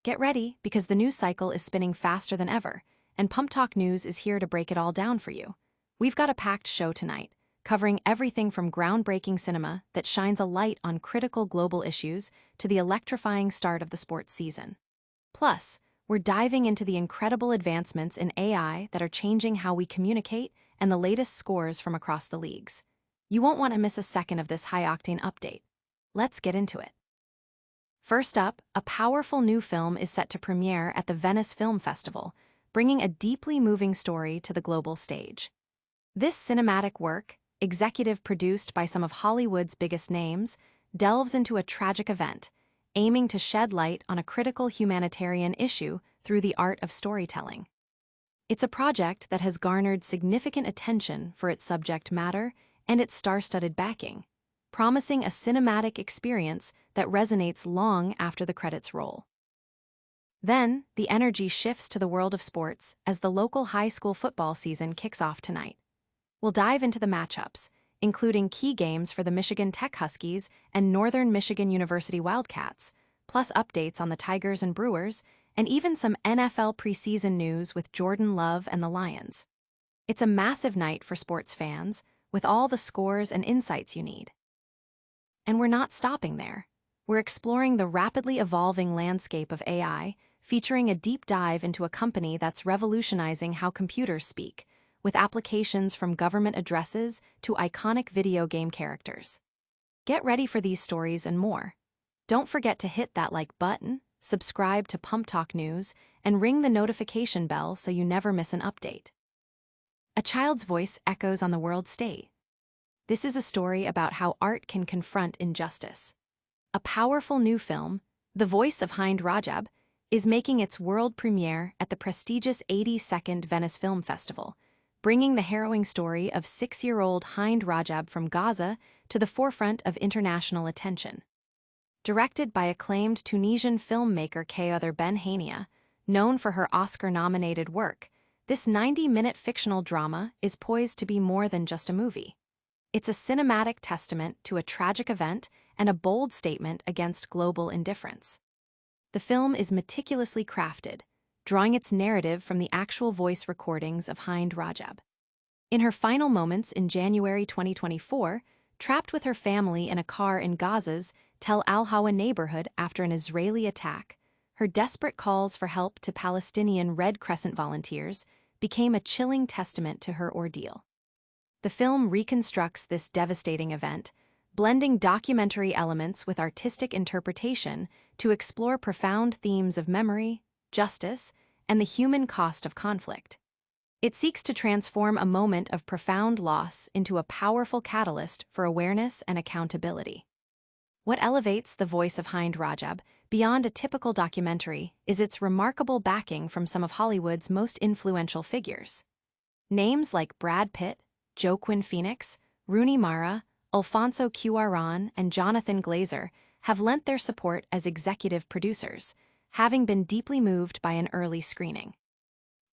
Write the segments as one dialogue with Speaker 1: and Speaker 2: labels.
Speaker 1: Get ready, because the news cycle is spinning faster than ever, and PumpTalk News is here to break it all down for you. We've got a packed show tonight, covering everything from groundbreaking cinema that shines a light on critical global issues to the electrifying start of the sports season. Plus, we're diving into the incredible advancements in AI that are changing how we communicate and the latest scores from across the leagues. You won't want to miss a second of this high-octane update. Let's get into it. First up, a powerful new film is set to premiere at the Venice Film Festival, bringing a deeply moving story to the global stage. This cinematic work, executive produced by some of Hollywood's biggest names, delves into a tragic event, aiming to shed light on a critical humanitarian issue through the art of storytelling. It's a project that has garnered significant attention for its subject matter and its star-studded backing, promising a cinematic experience that resonates long after the credits roll. Then, the energy shifts to the world of sports as the local high school football season kicks off tonight. We'll dive into the matchups, including key games for the Michigan Tech Huskies and Northern Michigan University Wildcats, plus updates on the Tigers and Brewers, and even some NFL preseason news with Jordan Love and the Lions. It's a massive night for sports fans, with all the scores and insights you need. And we're not stopping there. We're exploring the rapidly evolving landscape of AI, featuring a deep dive into a company that's revolutionizing how computers speak, with applications from government addresses to iconic video game characters. Get ready for these stories and more. Don't forget to hit that like button, subscribe to PumpTalk News, and ring the notification bell so you never miss an update. A child's voice echoes on the world stage. This is a story about how art can confront injustice. A powerful new film, The Voice of Hind Rajab, is making its world premiere at the prestigious 82nd Venice Film Festival, bringing the harrowing story of 6-year-old Hind Rajab from Gaza to the forefront of international attention. Directed by acclaimed Tunisian filmmaker Kayother Ben Hania, known for her Oscar-nominated work, this 90-minute fictional drama is poised to be more than just a movie. It's a cinematic testament to a tragic event and a bold statement against global indifference. The film is meticulously crafted, drawing its narrative from the actual voice recordings of Hind Rajab. In her final moments in January 2024, trapped with her family in a car in Gaza's Tel Al-Hawa neighborhood after an Israeli attack, her desperate calls for help to Palestinian Red Crescent volunteers became a chilling testament to her ordeal. The film reconstructs this devastating event, blending documentary elements with artistic interpretation to explore profound themes of memory, justice, and the human cost of conflict. It seeks to transform a moment of profound loss into a powerful catalyst for awareness and accountability. What elevates The Voice of Hind Rajab beyond a typical documentary is its remarkable backing from some of Hollywood's most influential figures. Names like Brad Pitt, Joaquin Phoenix, Rooney Mara, Alfonso Cuarón, and Jonathan Glazer have lent their support as executive producers, having been deeply moved by an early screening.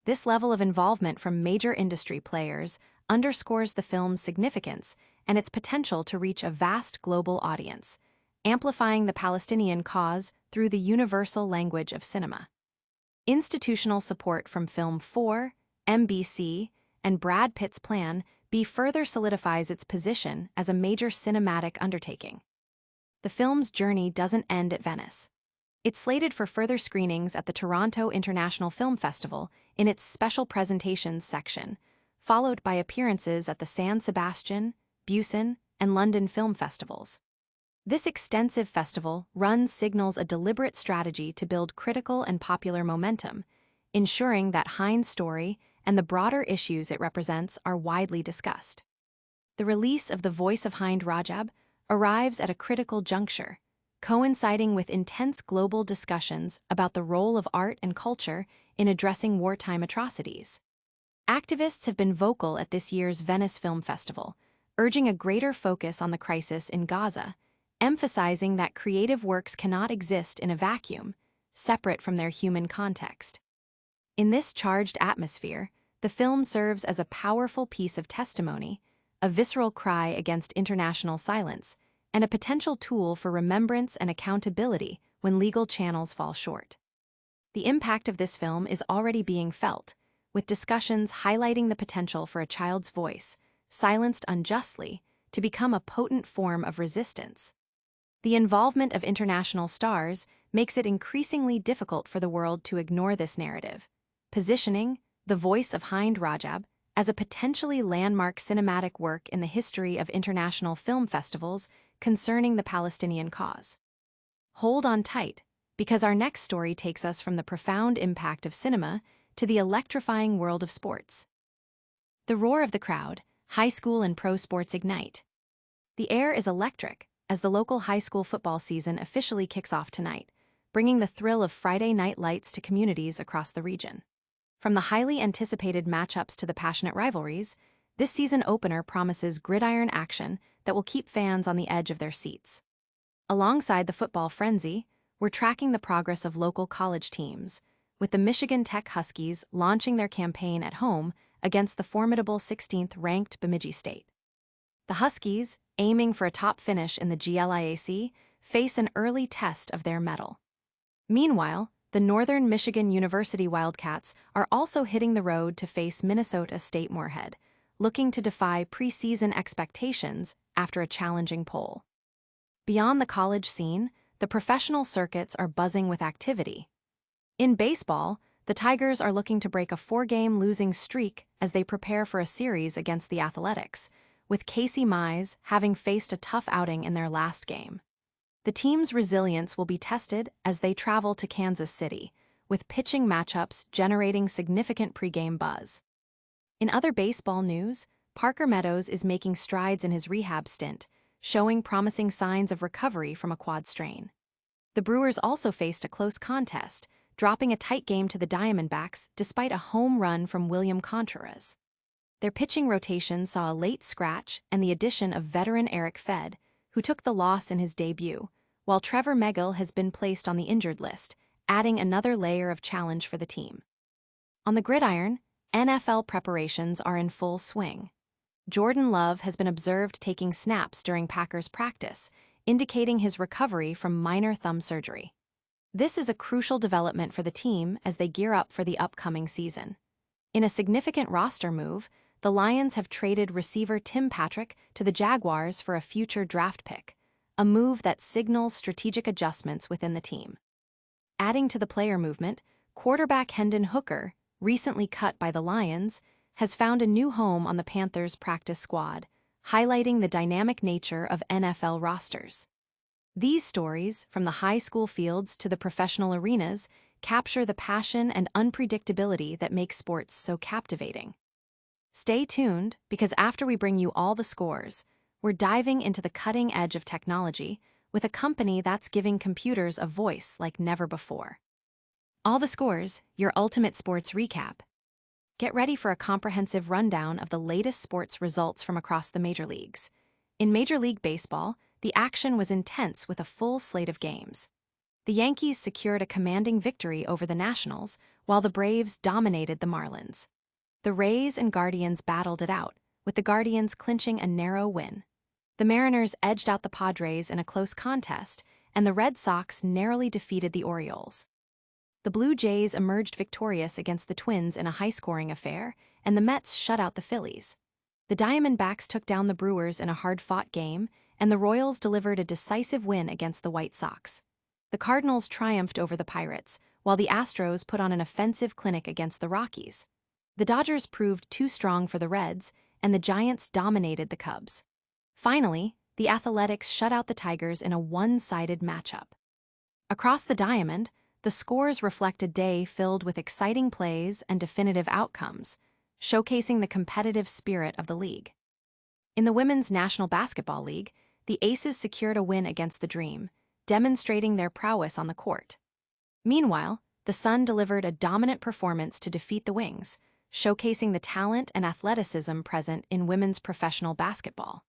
Speaker 1: This level of involvement from major industry players underscores the film's significance and its potential to reach a vast global audience, amplifying the Palestinian cause through the universal language of cinema. Institutional support from Film 4, MBC, and Brad Pitt's Plan B further solidifies its position as a major cinematic undertaking. The film's journey doesn't end at Venice. It's slated for further screenings at the Toronto International Film Festival in its special presentations section, followed by appearances at the San Sebastian, Busan, and London film festivals. This extensive festival run signals a deliberate strategy to build critical and popular momentum, ensuring that Hind's story and the broader issues it represents are widely discussed. The release of The Voice of Hind Rajab arrives at a critical juncture, coinciding with intense global discussions about the role of art and culture in addressing wartime atrocities. Activists have been vocal at this year's Venice Film Festival, urging a greater focus on the crisis in Gaza, emphasizing that creative works cannot exist in a vacuum, separate from their human context. In this charged atmosphere, the film serves as a powerful piece of testimony, a visceral cry against international silence, and a potential tool for remembrance and accountability when legal channels fall short. The impact of this film is already being felt, with discussions highlighting the potential for a child's voice, silenced unjustly, to become a potent form of resistance. The involvement of international stars makes it increasingly difficult for the world to ignore this narrative, positioning The Voice of Hind Rajab as a potentially landmark cinematic work in the history of international film festivals concerning the Palestinian cause. Hold on tight, because our next story takes us from the profound impact of cinema to the electrifying world of sports. The roar of the crowd, high school and pro sports ignite. The air is electric as the local high school football season officially kicks off tonight, bringing the thrill of Friday night lights to communities across the region. From the highly anticipated matchups to the passionate rivalries, this season opener promises gridiron action that will keep fans on the edge of their seats. Alongside the football frenzy, we're tracking the progress of local college teams, with the Michigan Tech Huskies launching their campaign at home against the formidable 16th-ranked Bemidji State. The Huskies, aiming for a top finish in the GLIAC, face an early test of their mettle. Meanwhile, the Northern Michigan University Wildcats are also hitting the road to face Minnesota State Moorhead, looking to defy preseason expectations after a challenging poll. Beyond the college scene, the professional circuits are buzzing with activity. In baseball, the Tigers are looking to break a 4-game losing streak as they prepare for a series against the Athletics, with Casey Mize having faced a tough outing in their last game. The team's resilience will be tested as they travel to Kansas City, with pitching matchups generating significant pregame buzz. In other baseball news, Parker Meadows is making strides in his rehab stint, showing promising signs of recovery from a quad strain. The Brewers also faced a close contest, dropping a tight game to the Diamondbacks despite a home run from William Contreras. Their pitching rotation saw a late scratch and the addition of veteran Eric Fed, who took the loss in his debut, while Trevor Megill has been placed on the injured list, adding another layer of challenge for the team. On the gridiron, NFL preparations are in full swing. Jordan Love has been observed taking snaps during Packers practice, indicating his recovery from minor thumb surgery. This is a crucial development for the team as they gear up for the upcoming season. In a significant roster move, the Lions have traded receiver Tim Patrick to the Jaguars for a future draft pick, a move that signals strategic adjustments within the team. Adding to the player movement, quarterback Hendon Hooker, recently cut by the Lions, has found a new home on the Panthers' practice squad, highlighting the dynamic nature of NFL rosters. These stories, from the high school fields to the professional arenas, capture the passion and unpredictability that make sports so captivating. Stay tuned, because after we bring you all the scores, we're diving into the cutting edge of technology with a company that's giving computers a voice like never before. All the Scores, your ultimate sports recap. Get ready for a comprehensive rundown of the latest sports results from across the major leagues. In Major League Baseball, the action was intense with a full slate of games. The Yankees secured a commanding victory over the Nationals, while the Braves dominated the Marlins. The Rays and Guardians battled it out, with the Guardians clinching a narrow win. The Mariners edged out the Padres in a close contest, and the Red Sox narrowly defeated the Orioles. The Blue Jays emerged victorious against the Twins in a high-scoring affair, and the Mets shut out the Phillies. The Diamondbacks took down the Brewers in a hard-fought game, and the Royals delivered a decisive win against the White Sox. The Cardinals triumphed over the Pirates, while the Astros put on an offensive clinic against the Rockies. The Dodgers proved too strong for the Reds, and the Giants dominated the Cubs. Finally, the Athletics shut out the Tigers in a one-sided matchup. Across the diamond, the scores reflect a day filled with exciting plays and definitive outcomes, showcasing the competitive spirit of the league. In the Women's National Basketball League, the Aces secured a win against the Dream, demonstrating their prowess on the court. Meanwhile, the Sun delivered a dominant performance to defeat the Wings, showcasing the talent and athleticism present in women's professional basketball.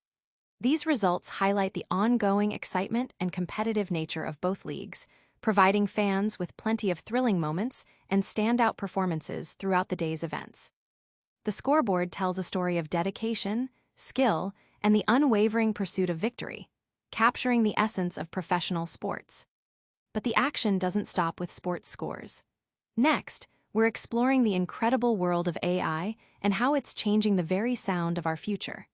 Speaker 1: These results highlight the ongoing excitement and competitive nature of both leagues, providing fans with plenty of thrilling moments and standout performances throughout the day's events. The scoreboard tells a story of dedication, skill, and the unwavering pursuit of victory, capturing the essence of professional sports. But the action doesn't stop with sports scores. Next, we're exploring the incredible world of AI and how it's changing the very sound of our future.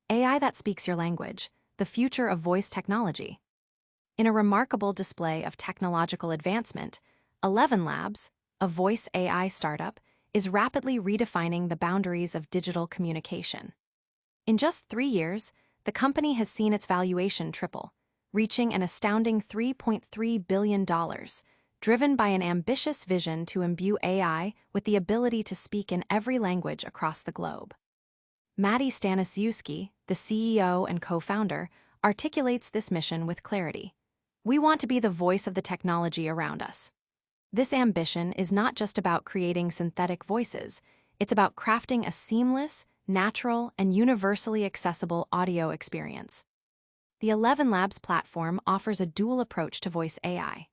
Speaker 1: AI that speaks your language, the future of voice technology. In a remarkable display of technological advancement, ElevenLabs, a voice AI startup, is rapidly redefining the boundaries of digital communication. In just 3 years, the company has seen its valuation triple, reaching an astounding $3.3 billion, driven by an ambitious vision to imbue AI with the ability to speak in every language across the globe. Maddie Stanisiewski, the CEO and co-founder, articulates this mission with clarity. We want to be the voice of the technology around us. This ambition is not just about creating synthetic voices, it's about crafting a seamless, natural, and universally accessible audio experience. The ElevenLabs platform offers a dual approach to voice AI.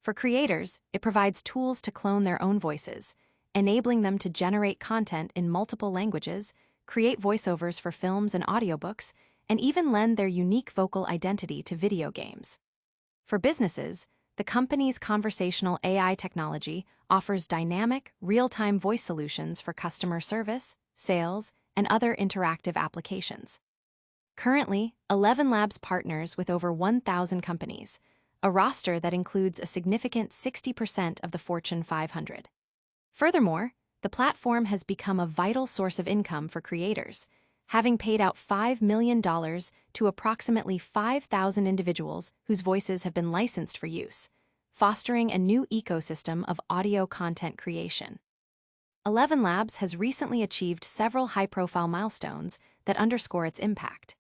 Speaker 1: For creators, it provides tools to clone their own voices, enabling them to generate content in multiple languages, create voiceovers for films and audiobooks, and even lend their unique vocal identity to video games. For businesses, the company's conversational AI technology offers dynamic, real-time voice solutions for customer service, sales, and other interactive applications. Currently, ElevenLabs partners with over 1,000 companies, a roster that includes a significant 60% of the Fortune 500. Furthermore, the platform has become a vital source of income for creators, having paid out $5 million to approximately 5,000 individuals whose voices have been licensed for use, fostering a new ecosystem of audio content creation. ElevenLabs has recently achieved several high-profile milestones that underscore its impact.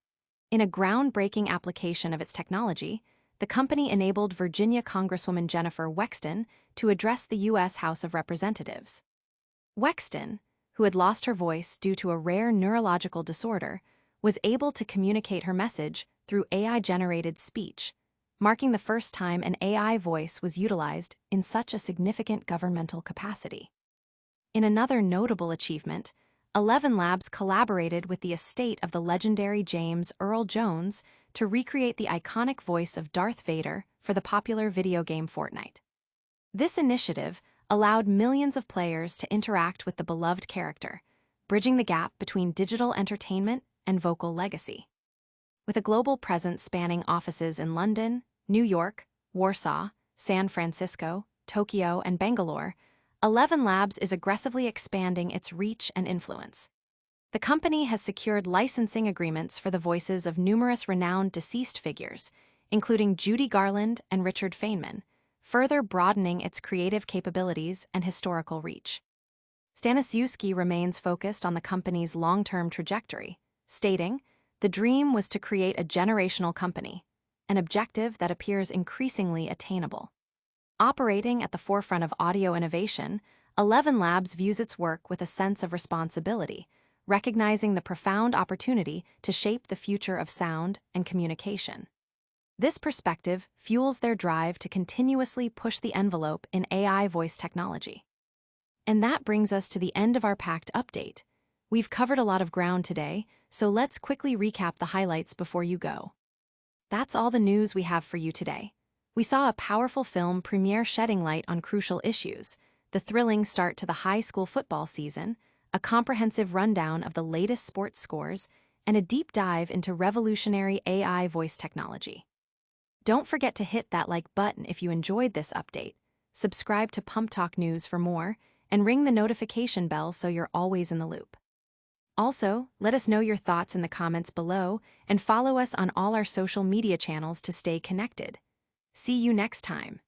Speaker 1: In a groundbreaking application of its technology, the company enabled Virginia Congresswoman Jennifer Wexton to address the U.S. House of Representatives. Wexton, who had lost her voice due to a rare neurological disorder, was able to communicate her message through AI-generated speech, marking the first time an AI voice was utilized in such a significant governmental capacity. In another notable achievement, ElevenLabs collaborated with the estate of the legendary James Earl Jones to recreate the iconic voice of Darth Vader for the popular video game Fortnite. This initiative allowed millions of players to interact with the beloved character, bridging the gap between digital entertainment and vocal legacy. With a global presence spanning offices in London, New York, Warsaw, San Francisco, Tokyo, and Bangalore, ElevenLabs is aggressively expanding its reach and influence. The company has secured licensing agreements for the voices of numerous renowned deceased figures, including Judy Garland and Richard Feynman, further broadening its creative capabilities and historical reach. Stanisiewski remains focused on the company's long-term trajectory, stating, "The dream was to create a generational company, an objective that appears increasingly attainable." Operating at the forefront of audio innovation, ElevenLabs views its work with a sense of responsibility, recognizing the profound opportunity to shape the future of sound and communication. This perspective fuels their drive to continuously push the envelope in AI voice technology. And that brings us to the end of our packed update. We've covered a lot of ground today, so let's quickly recap the highlights before you go. That's all the news we have for you today. We saw a powerful film premiere shedding light on crucial issues, the thrilling start to the high school football season, a comprehensive rundown of the latest sports scores, and a deep dive into revolutionary AI voice technology. Don't forget to hit that like button if you enjoyed this update, subscribe to PumpTalk News for more, and ring the notification bell so you're always in the loop. Also, let us know your thoughts in the comments below and follow us on all our social media channels to stay connected. See you next time.